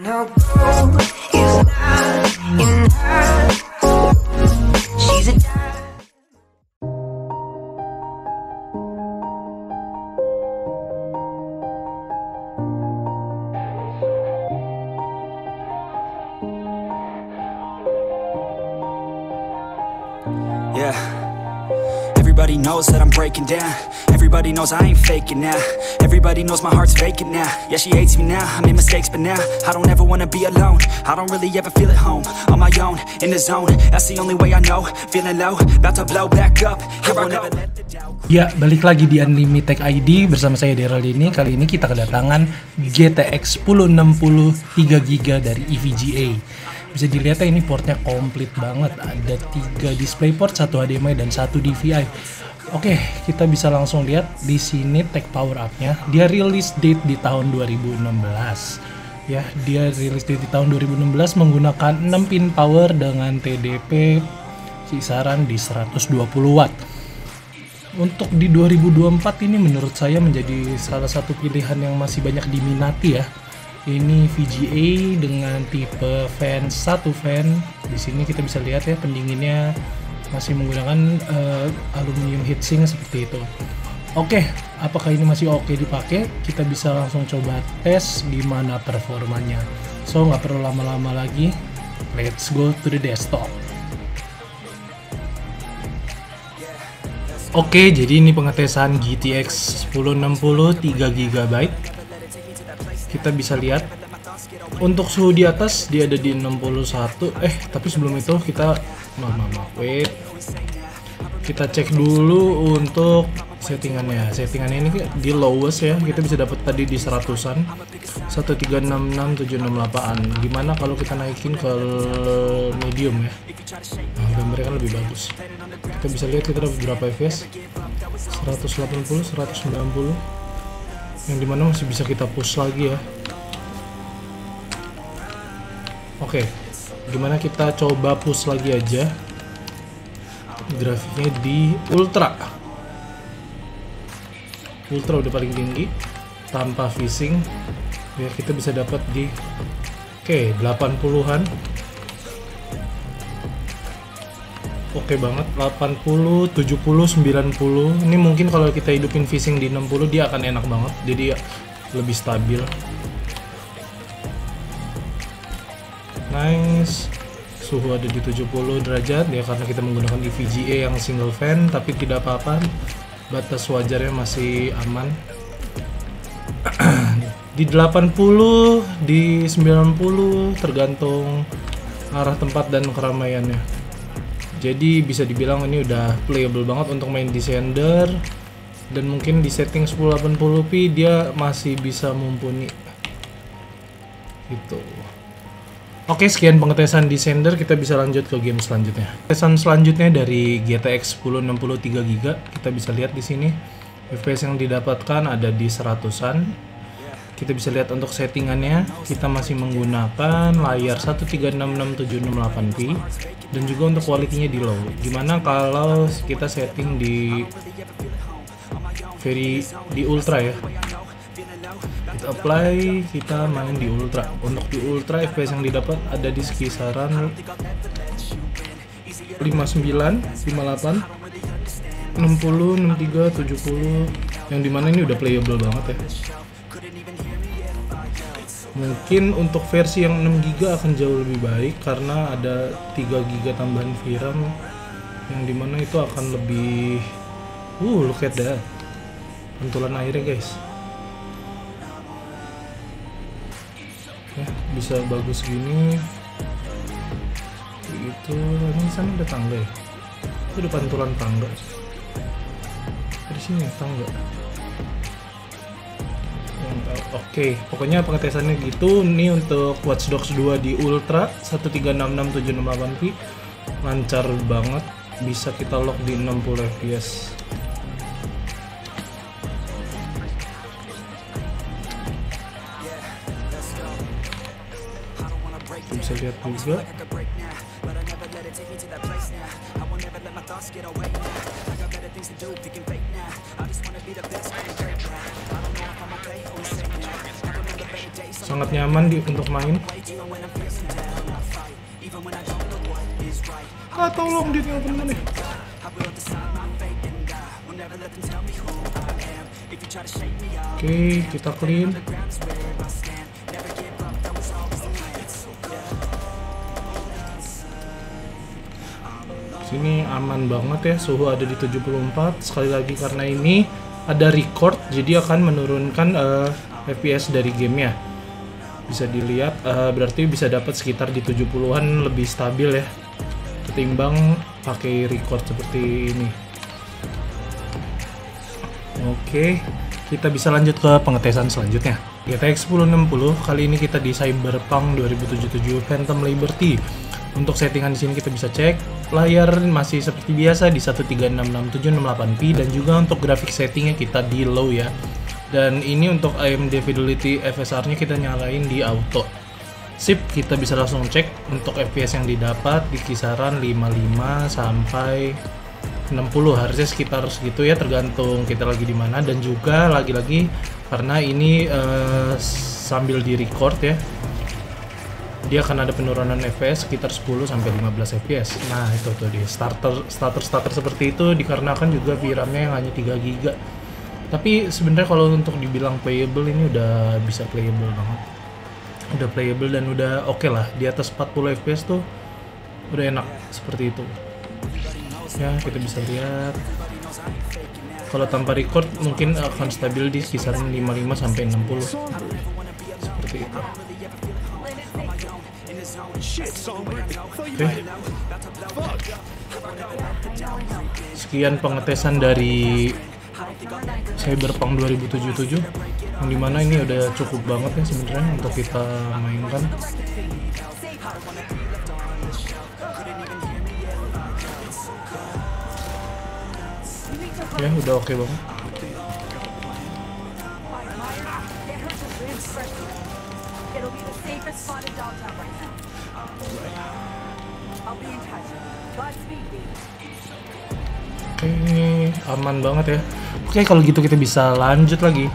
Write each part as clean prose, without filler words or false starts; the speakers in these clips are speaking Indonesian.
No gold is not in her. She's a Yeah. Everybody knows that I'm breaking down. Everybody knows I ain't faking now. Everybody knows my heart's vacant now. Yeah, she hates me now, I made mistakes but now I don't ever wanna be alone. I don't really ever feel at home. On my own, in the zone, that's the only way I know. Feeling low, about to blow back up. Here I never let the doubt. Ya, balik lagi di Unlimited ID bersama saya Daryl ini. Kali ini kita kedatangan GTX 1060 3GB dari EVGA. Bisa dilihat ya, ini portnya komplit banget. Ada 3 DisplayPort, 1 HDMI dan 1 DVI. Oke, kita bisa langsung lihat di sini tag power up-nya. Dia release date di tahun 2016. Ya, dia release date di tahun 2016 menggunakan 6 pin power dengan TDP kisaran di 120 watt. Untuk di 2024 ini menurut saya menjadi salah satu pilihan yang masih banyak diminati ya. Ini VGA dengan tipe fan 1 fan. Di sini kita bisa lihat ya, pendinginnya masih menggunakan aluminium heatsink seperti itu. Oke, apakah ini masih oke dipakai? Kita bisa langsung coba tes gimana performanya. So, nggak perlu lama-lama lagi. Let's go to the desktop. Oke, jadi ini pengetesan GTX 1060 3GB. Kita bisa lihat untuk suhu di atas dia ada di 61. Tapi sebelum itu kita wait. Kita cek dulu untuk settingannya. Settingannya ini di lowest ya. Kita bisa dapat tadi di 100-an. 1366768. Gimana kalau kita naikin ke medium ya? Nah, gambarnya kan lebih bagus. Kita bisa lihat kita dapat berapa FPS? 180, 190. Yang dimana masih bisa kita push lagi ya. Oke, gimana kita coba push lagi aja. Grafiknya di ultra udah paling tinggi tanpa phasing ya. Kita bisa dapat di 80-an. Oke banget, 80, 70, 90. Ini mungkin kalau kita hidupin phasing di 60 dia akan enak banget. Jadi ya, lebih stabil. Nice. Suhu ada di 70 derajat ya, karena kita menggunakan EVGA yang single fan, tapi tidak apa-apa. Batas wajarnya masih aman. Di 80, di 90 tergantung arah tempat dan keramaiannya. Jadi bisa dibilang ini udah playable banget untuk main di Xender, dan mungkin di setting 1080p dia masih bisa mumpuni gitu. Oke, sekian pengetesan di Xender, kita bisa lanjut ke game selanjutnya. Pengetesan selanjutnya dari GTX 1060 3GB. Kita bisa lihat di sini FPS yang didapatkan ada di 100-an. Kita bisa lihat untuk settingannya, kita masih menggunakan layar 1366/768p dan juga untuk quality-nya di low. Gimana kalau kita setting di ultra ya? Kita apply, kita main di ultra. Untuk di ultra FPS yang didapat ada di kisaran 59, 58, 60, 63, 70, yang dimana ini udah playable banget ya. Mungkin untuk versi yang 6GB akan jauh lebih baik karena ada 3GB tambahan VRAM, yang dimana itu akan lebih look at that, pantulan airnya guys ya, bisa bagus gini itu. Ini sana ada tangga ya, itu ada pantulan tangga di sini tangga. Oke, pokoknya pengetesannya gitu. Ini untuk Watch Dogs 2 di Ultra 1366/768p lancar banget, bisa kita lock di 60 fps. Bisa lihat juga. sangat nyaman untuk main. Tolong dia teman nih. Oke, kita clean. Sini aman banget ya, suhu ada di 74. Sekali lagi karena ini ada record, jadi akan menurunkan FPS dari gamenya. Bisa dilihat, berarti bisa dapat sekitar di 70-an, lebih stabil ya ketimbang pakai record seperti ini. Oke, kita bisa lanjut ke pengetesan selanjutnya. GTX 1060, kali ini kita di Cyberpunk 2077 Phantom Liberty. Untuk settingan di sini kita bisa cek layar masih seperti biasa di 1366/768p, dan juga untuk grafik settingnya kita di low ya. Dan ini untuk AMD Fidelity FSR-nya kita nyalain di auto. Sip, kita bisa langsung cek untuk FPS yang didapat di kisaran 55 sampai 60, harusnya sekitar segitu ya, tergantung kita lagi di mana. Dan juga lagi-lagi karena ini sambil di record ya, dia akan ada penurunan FPS sekitar 10 sampai 15 FPS. Nah, itu tuh dia starter seperti itu dikarenakan juga VRAM-nya yang hanya 3 GB. Tapi sebenarnya kalau untuk dibilang playable, ini udah bisa playable banget. Udah playable dan udah oke lah, di atas 40 FPS tuh udah enak seperti itu. Ya, kita bisa lihat kalau tanpa record mungkin akan stabil di kisaran 55 sampai 60 seperti itu. Oke. Sekian pengetesan dari Cyberpunk 2077, yang dimana ini udah cukup banget ya sebenarnya untuk kita mainkan. Ya, udah oke banget. Oke, aman banget ya. Oke, kalau gitu kita bisa lanjut lagi.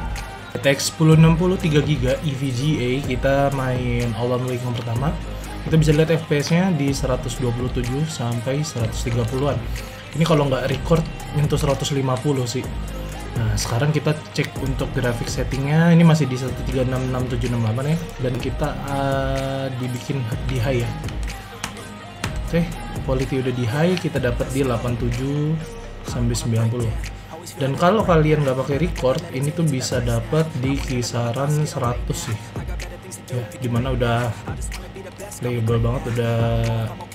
GTX 1060 3GB EVGA, kita main Alan Wake yang pertama. Kita bisa lihat FPS-nya di 127 sampai 130-an. Ini kalau nggak record nyentuh 150 sih. Nah, sekarang kita cek untuk grafik settingnya. Ini masih di 1366/768 ya, dan kita dibikin di high ya. Oke, quality udah di high, kita dapat di 87 sampai 90. Dan kalau kalian nggak pakai record, ini tuh bisa dapat di kisaran 100 sih. Ya, dimana udah playable banget, udah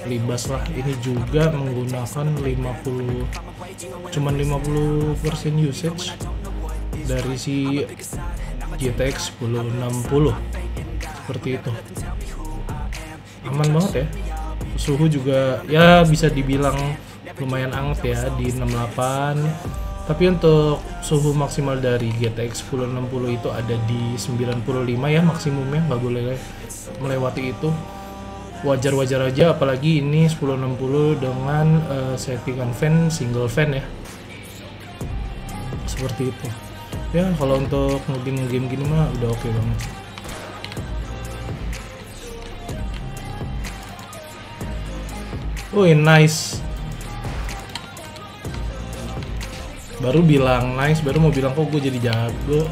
libas lah. Ini juga menggunakan 50% usage dari si GTX 1060 seperti itu. Aman banget ya. Suhu juga ya bisa dibilang lumayan anget ya di 68. Tapi untuk suhu maksimal dari GTX 1060 itu ada di 95 ya maksimumnya, nggak boleh melewati itu. Wajar-wajar aja, apalagi ini 1060 dengan settingan fan single fan ya, seperti itu ya. Kalau untuk game gini mah udah oke banget. Wih, nice. Baru bilang nice, baru mau bilang kok gue jadi jago.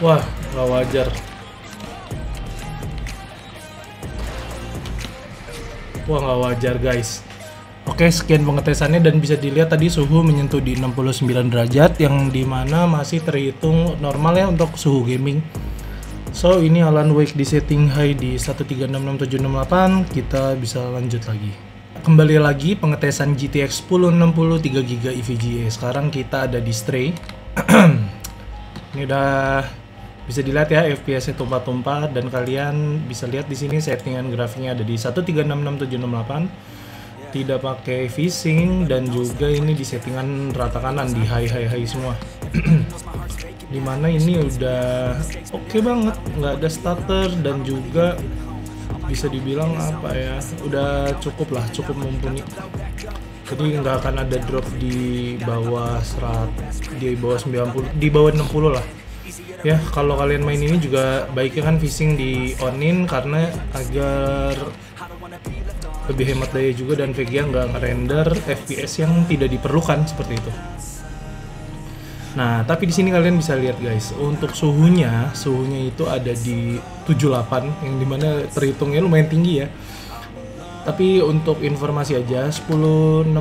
Wah, gak wajar. Wah, gak wajar guys. Oke, sekian pengetesannya, dan bisa dilihat tadi suhu menyentuh di 69 derajat, yang dimana masih terhitung normal ya untuk suhu gaming. So, ini Alan Wake di setting high di 1366768. Kita bisa lanjut lagi. Kembali lagi pengetesan GTX 1060 3GB EVGA. Sekarang kita ada di Stray. Ini udah bisa dilihat ya, FPS-nya tumpah-tumpah, dan kalian bisa lihat di sini settingan grafiknya ada di 1366768. Tidak pakai VSync, dan juga ini di settingan rata kanan di high semua. Dimana ini udah oke banget, nggak ada stutter, dan juga bisa dibilang apa ya, udah cukup mumpuni. Jadi nggak akan ada drop di bawah 100, di bawah 90, di bawah 60 lah. Ya, kalau kalian main ini juga baiknya kan fishing di onin karena agar lebih hemat daya juga dan VGA nggak ngerender FPS yang tidak diperlukan seperti itu. Nah, tapi di sini kalian bisa lihat guys, untuk suhunya itu ada di 78 yang dimana terhitungnya lumayan tinggi ya. Tapi untuk informasi aja, 1060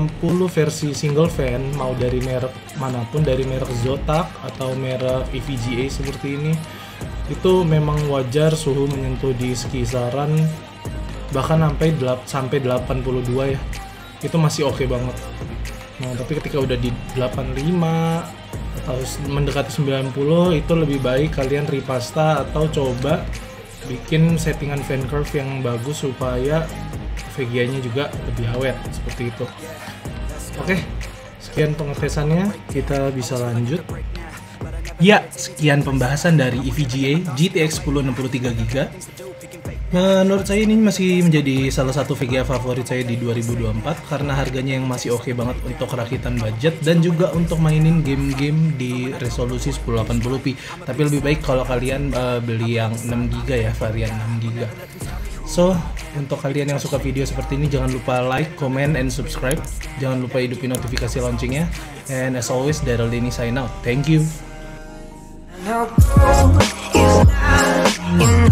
versi single fan mau dari merek manapun, dari merek Zotac atau merek EVGA seperti ini, itu memang wajar suhu menyentuh di sekisaran bahkan sampai 82 ya. Itu masih oke banget. Nah, tapi ketika udah di 85 atau mendekati 90 itu lebih baik kalian ripasta atau coba bikin settingan fan curve yang bagus supaya VGA-nya juga lebih awet seperti itu. Oke, sekian pengetesannya, kita bisa lanjut. Ya, sekian pembahasan dari EVGA GTX 1063GB. Menurut saya ini masih menjadi salah satu VGA favorit saya di 2024 karena harganya yang masih oke banget untuk rakitan budget dan juga untuk mainin game-game di resolusi 1080p. Tapi lebih baik kalau kalian beli yang 6GB ya, varian 6GB. So, untuk kalian yang suka video seperti ini jangan lupa like, comment, and subscribe. Jangan lupa hidupin notifikasi launchingnya. And as always, Daryl Denny sign out. Thank you. No, it's not in